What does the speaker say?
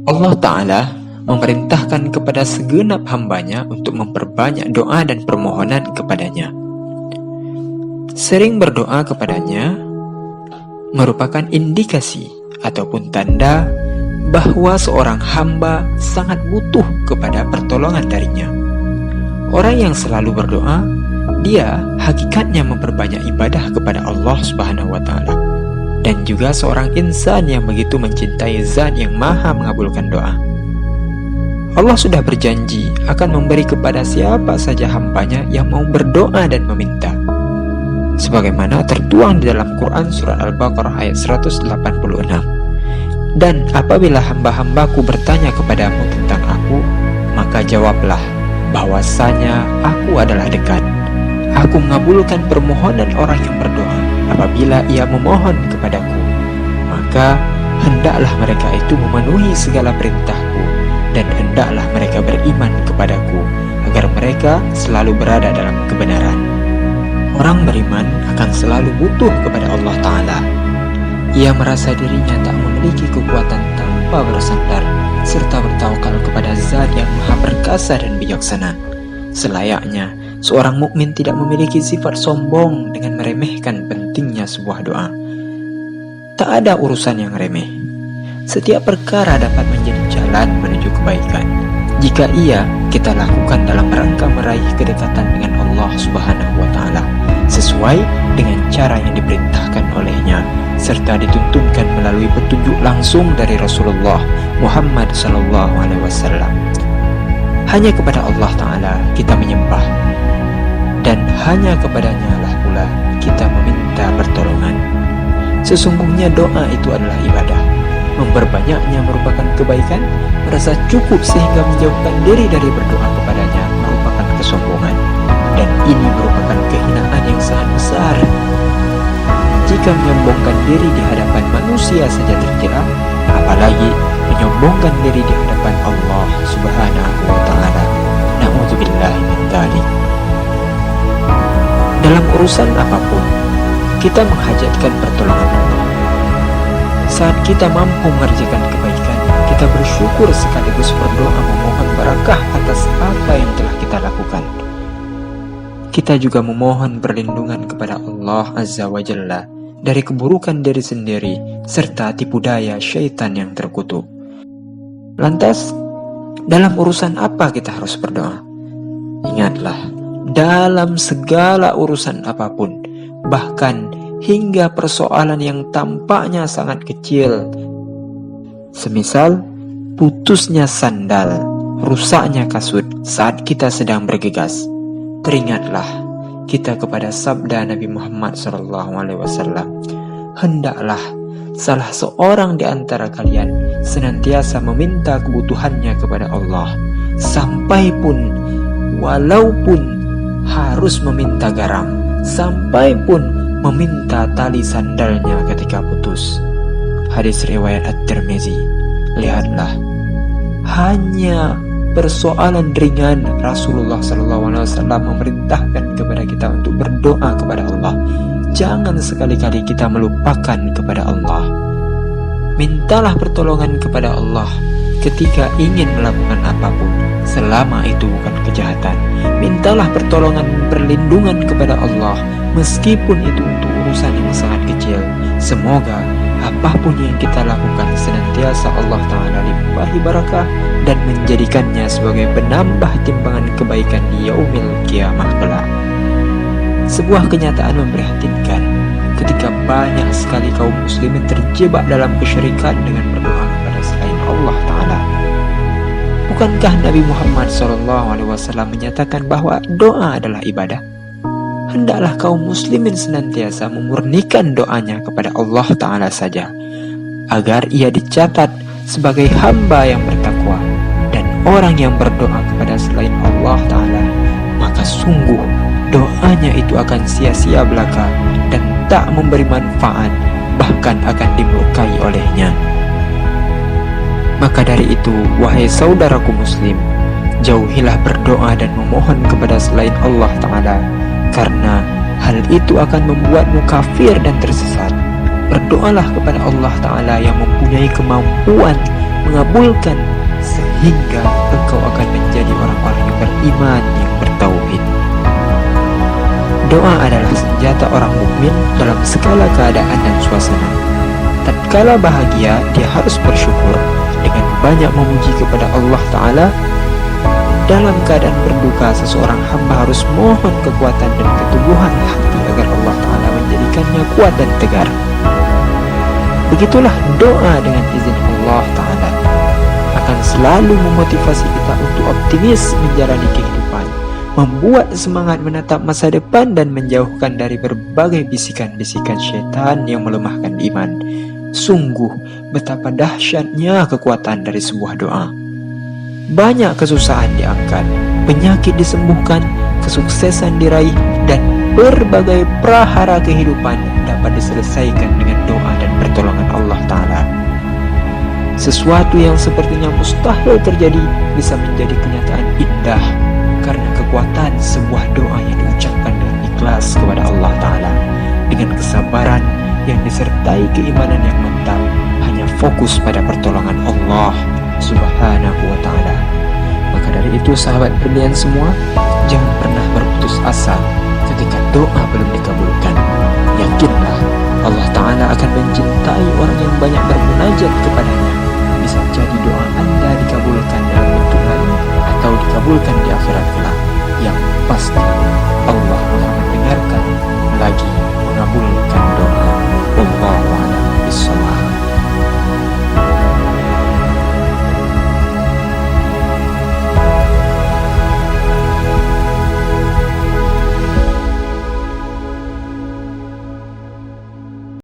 Allah Ta'ala memerintahkan kepada segenap hambanya untuk memperbanyak doa dan permohonan kepadanya. Sering berdoa kepadanya merupakan indikasi ataupun tanda bahwa seorang hamba sangat butuh kepada pertolongan darinya. Orang yang selalu berdoa, dia hakikatnya memperbanyak ibadah kepada Allah Subhanahu wa Ta'ala, dan juga seorang insan yang begitu mencintai Zat yang Maha mengabulkan doa. Allah sudah berjanji akan memberi kepada siapa saja hambanya yang mau berdoa dan meminta, sebagaimana tertuang di dalam Quran Surat Al-Baqarah ayat 186. Dan apabila hamba-hambaku bertanya kepadamu tentang aku, maka jawablah bahwasanya aku adalah dekat. Aku mengabulkan permohonan orang yang berdoa apabila ia memohon kepadaku. Maka hendaklah mereka itu memenuhi segala perintahku, dan hendaklah mereka beriman kepadaku, agar mereka selalu berada dalam kebenaran. Orang beriman akan selalu butuh kepada Allah Ta'ala. Ia merasa dirinya tak memiliki kekuatan tanpa bersandar, serta bertawakal kepada Zat yang Maha Perkasa dan bijaksana. Selayaknya seorang mukmin tidak memiliki sifat sombong dengan meremehkan pentingnya sebuah doa. Tak ada urusan yang remeh. Setiap perkara dapat menjadi jalan menuju kebaikan jika ia kita lakukan dalam rangka meraih kedekatan dengan Allah Subhanahu wa Ta'ala sesuai dengan cara yang diperintahkan olehnya, serta dituntunkan melalui petunjuk langsung dari Rasulullah Muhammad SAW. Hanya kepada Allah Ta'ala kita menyembah, dan hanya kepadanya lah pula kita meminta pertolongan. Sesungguhnya doa itu adalah ibadah. Memperbanyaknya merupakan kebaikan. Merasa cukup sehingga menjauhkan diri dari berdoa kepadanya merupakan kesombongan, dan ini merupakan kehinaan yang sangat besar. Jika menyombongkan diri di hadapan manusia saja tercela, apalagi menyombongkan diri di hadapan Allah Subhanahu wa Ta'ala. Na'udzubillahi min dzalik. Dalam urusan apapun, kita menghajatkan pertolongan Allah. Saat kita mampu mengerjakan kebaikan, kita bersyukur sekaligus berdoa memohon barakah atas apa yang telah kita lakukan. Kita juga memohon perlindungan kepada Allah Azza wa Jalla dari keburukan diri sendiri serta tipu daya syaitan yang terkutuk. Lantas, dalam urusan apa kita harus berdoa? Ingatlah, dalam segala urusan apapun, bahkan hingga persoalan yang tampaknya sangat kecil, semisal putusnya sandal, rusaknya kasut saat kita sedang bergegas, teringatlah kita kepada sabda Nabi Muhammad SAW. Hendaklah salah seorang di antara kalian senantiasa meminta kebutuhannya kepada Allah, sampai pun walaupun harus meminta garam, sampai pun meminta tali sandalnya ketika putus. Hadis riwayat At-Tirmizi. Lihatlah, hanya persoalan ringan Rasulullah SAW memerintahkan kepada kita untuk berdoa kepada Allah. Jangan sekali-kali kita melupakan kepada Allah. Mintalah pertolongan kepada Allah ketika ingin melakukan apapun, selama itu bukan kejahatan. Mintalah pertolongan dan perlindungan kepada Allah, meskipun itu untuk urusan yang sangat kecil. Semoga apapun yang kita lakukan senantiasa Allah Ta'ala limpahi barakah dan menjadikannya sebagai penambah timbangan kebaikan di yaumil kiamah kelak. Sebuah kenyataan memprihatinkan ketika banyak sekali kaum muslimin terjebak dalam kesyirikan dengan berdoa kepada selain Allah Ta'ala. Bukankah Nabi Muhammad SAW menyatakan bahwa doa adalah ibadah? Hendaklah kaum muslimin senantiasa memurnikan doanya kepada Allah Ta'ala saja, agar ia dicatat sebagai hamba yang bertakwa. Dan orang yang berdoa kepada selain Allah Ta'ala, maka sungguh doanya itu akan sia-sia belaka dan tak memberi manfaat, bahkan akan dimurkai olehnya. Maka dari itu, wahai saudaraku muslim, jauhilah berdoa dan memohon kepada selain Allah Ta'ala, karena hal itu akan membuatmu kafir dan tersesat. Berdoalah kepada Allah Ta'ala yang mempunyai kemampuan mengabulkan sehingga engkau akan menjadi orang-orang yang beriman, yang bertauhid. Doa adalah senjata orang mukmin dalam segala keadaan dan suasana. Tatkala bahagia, dia harus bersyukur dengan banyak memuji kepada Allah Ta'ala. Dalam keadaan berduka, seseorang hamba harus mohon kekuatan dan keteguhan hati agar Allah Ta'ala menjadikannya kuat dan tegar. Begitulah doa dengan izin Allah Ta'ala akan selalu memotivasi kita untuk optimis menjalani kehidupan, membuat semangat menatap masa depan dan menjauhkan dari berbagai bisikan-bisikan syaitan yang melemahkan iman. Sungguh betapa dahsyatnya kekuatan dari sebuah doa. Banyak kesusahan diangkat, penyakit disembuhkan, kesuksesan diraih, dan berbagai prahara kehidupan dapat diselesaikan dengan doa dan pertolongan Allah Ta'ala. Sesuatu yang sepertinya mustahil terjadi bisa menjadi kenyataan indah karena kekuatan sebuah doa yang diucapkan dengan ikhlas kepada Allah Ta'ala, dengan kesabaran yang disertai keimanan yang mantap, hanya fokus pada pertolongan Allah Subhanahu wa Ta'ala. Maka dari itu sahabat berlian semua, jangan pernah berputus asa ketika doa belum dikabulkan. Yakinlah Allah Ta'ala akan mencintai orang yang banyak bermunajat kepadanya. Bisa jadi doa Anda dikabulkan dalam bentuk lain atau dikabulkan di akhirat kelak. Yang pasti Allah Maha mendengarkan lagi mengabulkan doa. Wallahu a'lam.